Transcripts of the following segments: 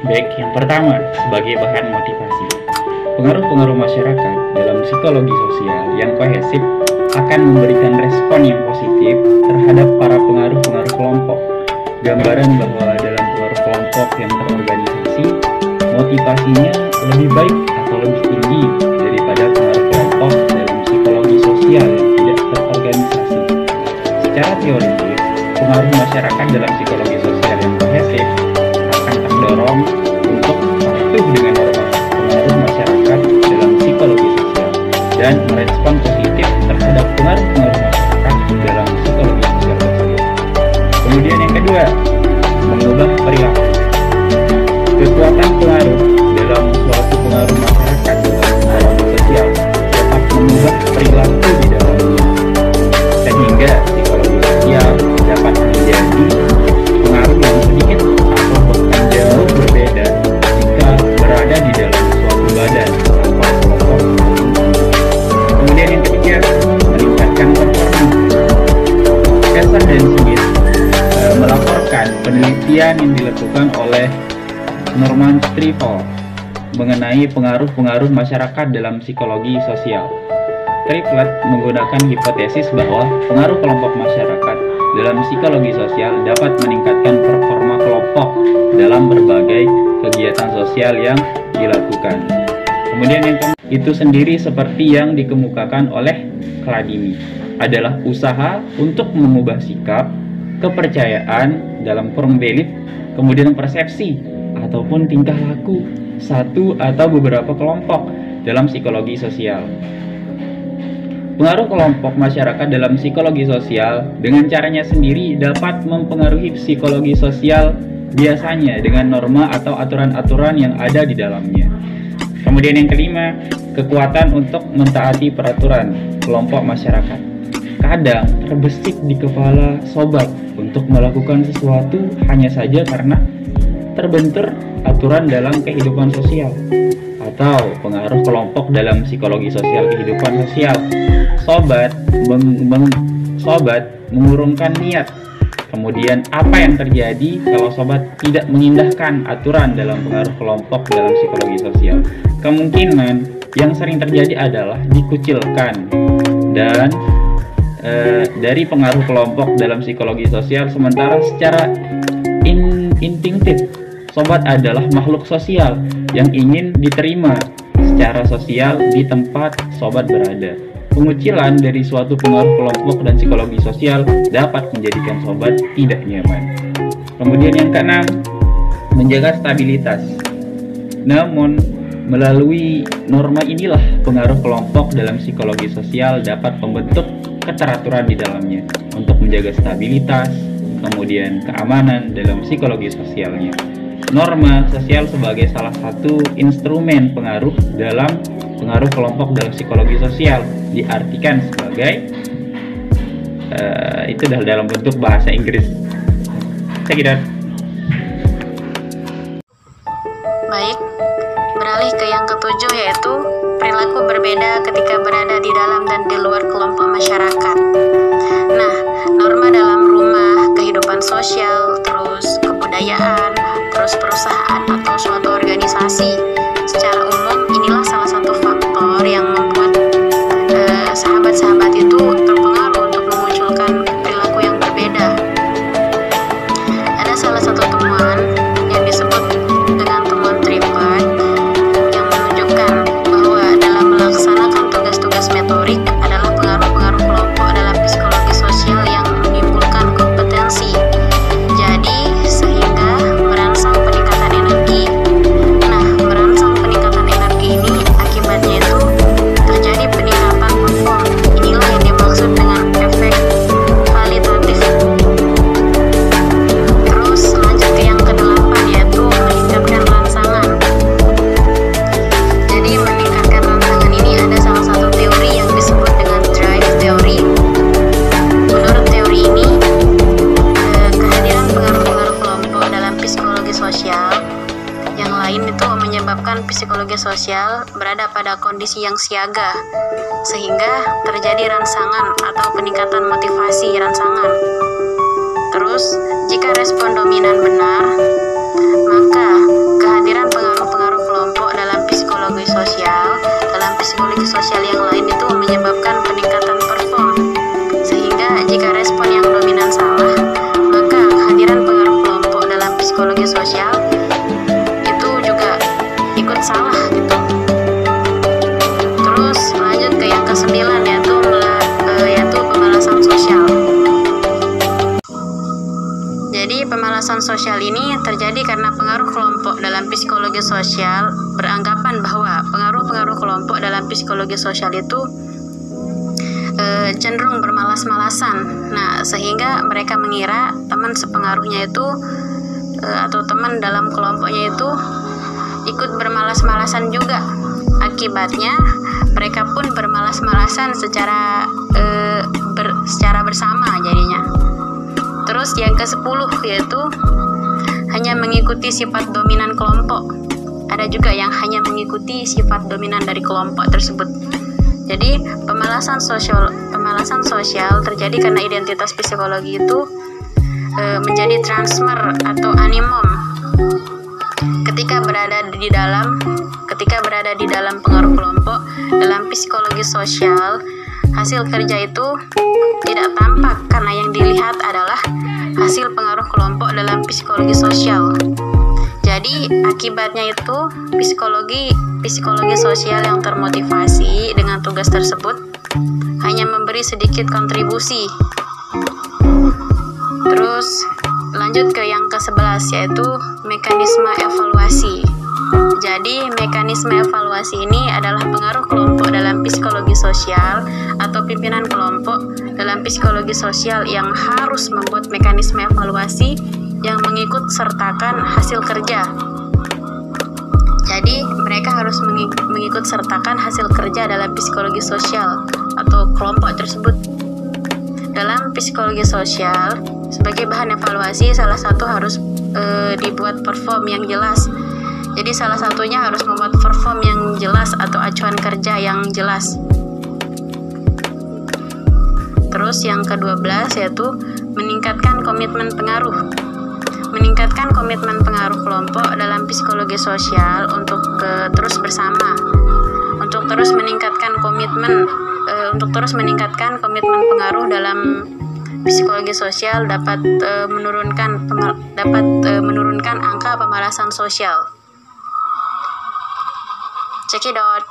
Baik, yang pertama, sebagai bahan motivasi. Pengaruh-pengaruh masyarakat dalam psikologi sosial yang kohesif akan memberikan respon yang positif terhadap para pengaruh-pengaruh kelompok. Gambaran bahwa dalam pengaruh kelompok yang terorganisasi, motivasinya lebih baik atau lebih tinggi daripada pengaruh kelompok dalam psikologi sosial yang tidak terorganisasi. Secara teoritis, pengaruh masyarakat dalam psikologi sosial yang kohesif akan terdorong untuk patuh dengan norma pengaruh masyarakat dalam psikologi sosial dan merespon positif terhadap pengaruh-pengaruh masyarakat dalam psikologi sosial tersebut. Kemudian yang kedua, mengubah perilaku. Kekuatan pengaruh dalam suatu pengaruh masyarakat dalam psikologi sosial dapat mengubah perilaku di dalamnya, sehingga psikologi sosial dapat menjadi pengaruh yang sedikit atau bahkan jauh berbeda jika berada di dalam suatu badan atau kelompok. Kemudian yang ketiga, meningkatkan performa. Kessler dan Smith melaporkan penelitian yang dilakukan oleh Norman Trifle mengenai pengaruh-pengaruh masyarakat dalam psikologi sosial. Trifle menggunakan hipotesis bahwa pengaruh kelompok masyarakat dalam psikologi sosial dapat meningkatkan performa kelompok dalam berbagai kegiatan sosial yang dilakukan. Kemudian yang itu sendiri seperti yang dikemukakan oleh Chladni adalah usaha untuk mengubah sikap, kepercayaan dalam kurung belief, kemudian persepsi ataupun tingkah laku satu atau beberapa kelompok dalam psikologi sosial. Pengaruh kelompok masyarakat dalam psikologi sosial dengan caranya sendiri dapat mempengaruhi psikologi sosial biasanya dengan norma atau aturan-aturan yang ada di dalamnya. Kemudian yang kelima, kekuatan untuk mentaati peraturan kelompok masyarakat. Kadang terbesit di kepala sobat untuk melakukan sesuatu hanya saja karena terbentur aturan dalam kehidupan sosial atau pengaruh kelompok dalam psikologi sosial kehidupan sosial. Sobat mengurungkan niat. Kemudian apa yang terjadi kalau sobat tidak mengindahkan aturan dalam pengaruh kelompok dalam psikologi sosial? Kemungkinan yang sering terjadi adalah dikucilkan dan dari pengaruh kelompok dalam psikologi sosial, sementara secara instinktif sobat adalah makhluk sosial yang ingin diterima secara sosial di tempat sobat berada. Pengucilan dari suatu pengaruh kelompok dan psikologi sosial dapat menjadikan sobat tidak nyaman. Kemudian yang keenam, menjaga stabilitas. Namun, melalui norma inilah pengaruh kelompok dalam psikologi sosial dapat membentuk keteraturan di dalamnya untuk menjaga stabilitas, kemudian keamanan dalam psikologi sosialnya. Norma sosial sebagai salah satu instrumen pengaruh dalam pengaruh kelompok dalam psikologi sosial diartikan sebagai itu dalam bentuk bahasa Inggris. Saya Baik, beralih ke yang ketujuh, yaitu perilaku berbeda ketika berada di dalam dan di luar kelompok masyarakat. Nah, norma dalam rumah, kehidupan sosial, terus kebudayaan, terus perusahaan atau suatu organisasi secara umum, inilah salah satu faktor yang membuat sahabat-sahabat itu terpengaruh untuk memunculkan perilaku yang berbeda. Ada salah satu temuan yang disebut dengan temuan triplet yang menunjukkan bahwa dalam melaksanakan tugas-tugas metorik adalah pengaruh-pengaruh kelompok dalam psikologi sosial yang menimbulkan kompetensi. Jadi, sehingga merangsang peningkatan energi. Nah, merangsang peningkatan energi ini akibatnya itu terjadi peningkatan perform. Inilah yang dimaksud dengan efek kualitatif. Terus lanjut ke yang kedelapan, yaitu meningkatkan rangsangan. Jadi meningkatkan rangsangan ini ada salah satu teori yang disebut dengan drive theory. Menurut teori ini, kehadiran pengaruh-pengaruh kelompok dalam psikologi sosial yang lain itu menyebabkan psikologi sosial berada pada kondisi yang siaga, sehingga terjadi rangsangan atau peningkatan motivasi rangsangan. Terus, jika respon dominan benar, maka kehadiran psikologi sosial itu juga ikut salah gitu. Terus lanjut ke yang ke-9, yaitu pemalasan sosial. Jadi pemalasan sosial ini terjadi karena pengaruh kelompok dalam psikologi sosial beranggapan bahwa pengaruh-pengaruh kelompok dalam psikologi sosial itu cenderung bermalas-malasan. Nah, sehingga mereka mengira teman sepengaruhnya itu atau teman dalam kelompoknya itu ikut bermalas-malasan juga. Akibatnya mereka pun bermalas-malasan secara bersama jadinya. Terus yang ke-10 yaitu hanya mengikuti sifat dominan kelompok. Ada juga yang hanya mengikuti sifat dominan dari kelompok tersebut. Jadi pemalasan sosial terjadi karena identitas psikologi itu menjadi transfer atau animum. Ketika berada di dalam pengaruh kelompok dalam psikologi sosial, hasil kerja itu tidak tampak karena yang dilihat adalah hasil pengaruh kelompok dalam psikologi sosial. Jadi akibatnya itu psikologi sosial yang termotivasi dengan tugas tersebut hanya memberi sedikit kontribusi. Terus lanjut ke yang ke-11 yaitu mekanisme evaluasi. Jadi mekanisme evaluasi ini adalah pengaruh kelompok dalam psikologi sosial atau pimpinan kelompok dalam psikologi sosial yang harus membuat mekanisme evaluasi yang mengikut sertakan hasil kerja. Jadi mereka harus mengikut sertakan hasil kerja dalam psikologi sosial atau kelompok tersebut. Dalam psikologi sosial, sebagai bahan evaluasi salah satu harus dibuat perform yang jelas. Jadi salah satunya harus membuat perform yang jelas atau acuan kerja yang jelas. Terus yang ke-12 yaitu meningkatkan komitmen pengaruh. Meningkatkan komitmen pengaruh kelompok dalam psikologi sosial untuk terus bersama. Untuk terus meningkatkan komitmen pengaruh dalam psikologi sosial dapat menurunkan angka pemalasan sosial. Cekidot.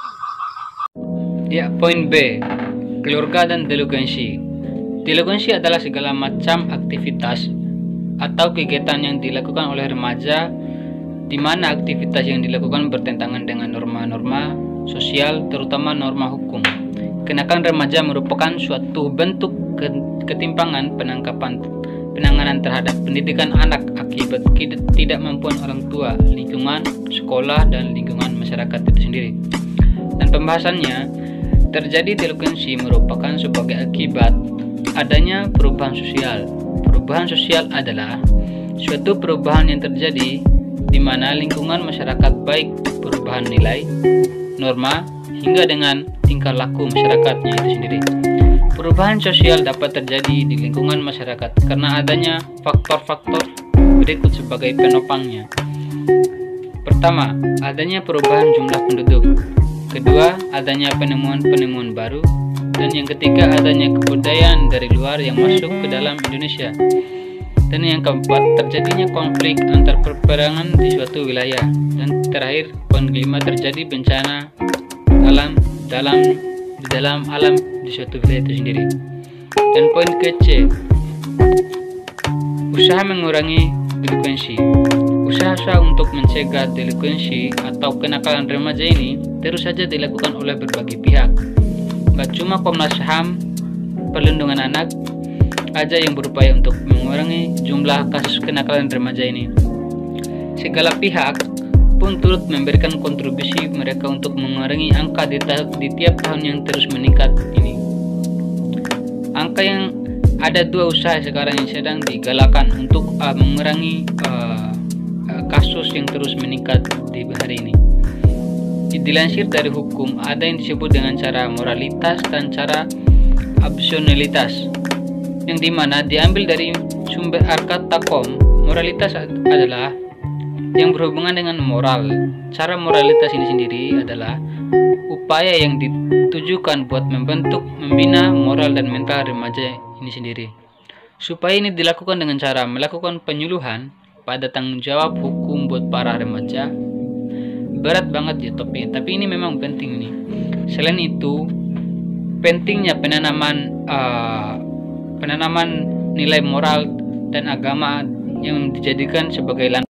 Ya, poin B, keluarga dan delinkuensi. Delinkuensi adalah segala macam aktivitas atau kegiatan yang dilakukan oleh remaja di mana aktivitas yang dilakukan bertentangan dengan norma-norma sosial, terutama norma hukum. Kenakalan remaja merupakan suatu bentuk ketimpangan penanganan terhadap pendidikan anak akibat ketidakmampuan orang tua, lingkungan, sekolah, dan lingkungan masyarakat itu sendiri. Dan pembahasannya, terjadi delinkuensi merupakan sebagai akibat adanya perubahan sosial. Perubahan sosial adalah suatu perubahan yang terjadi di mana lingkungan masyarakat baik perubahan nilai, norma, hingga dengan tingkah laku masyarakatnya itu sendiri. Perubahan sosial dapat terjadi di lingkungan masyarakat karena adanya faktor-faktor berikut sebagai penopangnya. Pertama, adanya perubahan jumlah penduduk. Kedua, adanya penemuan-penemuan baru. Dan yang ketiga, adanya kebudayaan dari luar yang masuk ke dalam Indonesia. Dan yang keempat, terjadinya konflik antar peperangan di suatu wilayah. Dan terakhir, poin kelima, terjadi bencana di dalam alam di suatu wilayah itu sendiri. Dan poin ke-C, usaha mengurangi delinkuensi. Usaha untuk mencegah delinkuensi atau kenakalan remaja ini terus saja dilakukan oleh berbagai pihak. Gak cuma Komnas HAM, perlindungan anak aja yang berupaya untuk mengurangi jumlah kasus kenakalan remaja ini. Segala pihak pun turut memberikan kontribusi mereka untuk mengurangi angka di tiap tahun yang terus meningkat ini. Angka yang ada dua usaha sekarang yang sedang digalakan untuk mengurangi kasus yang terus meningkat di hari ini. Dilansir dari hukum, ada yang disebut dengan cara moralitas dan cara opsionalitas, yang dimana diambil dari sumber kata kom. Moralitas adalah yang berhubungan dengan moral. Cara moralitas ini sendiri adalah upaya yang ditujukan buat membina moral dan mental remaja ini sendiri. Supaya ini dilakukan dengan cara melakukan penyuluhan, pada tanggung jawab hukum buat para remaja. Berat banget ya topiknya, tapi ini memang penting nih. Selain itu, pentingnya penanaman nilai moral dan agama yang dijadikan sebagai landasan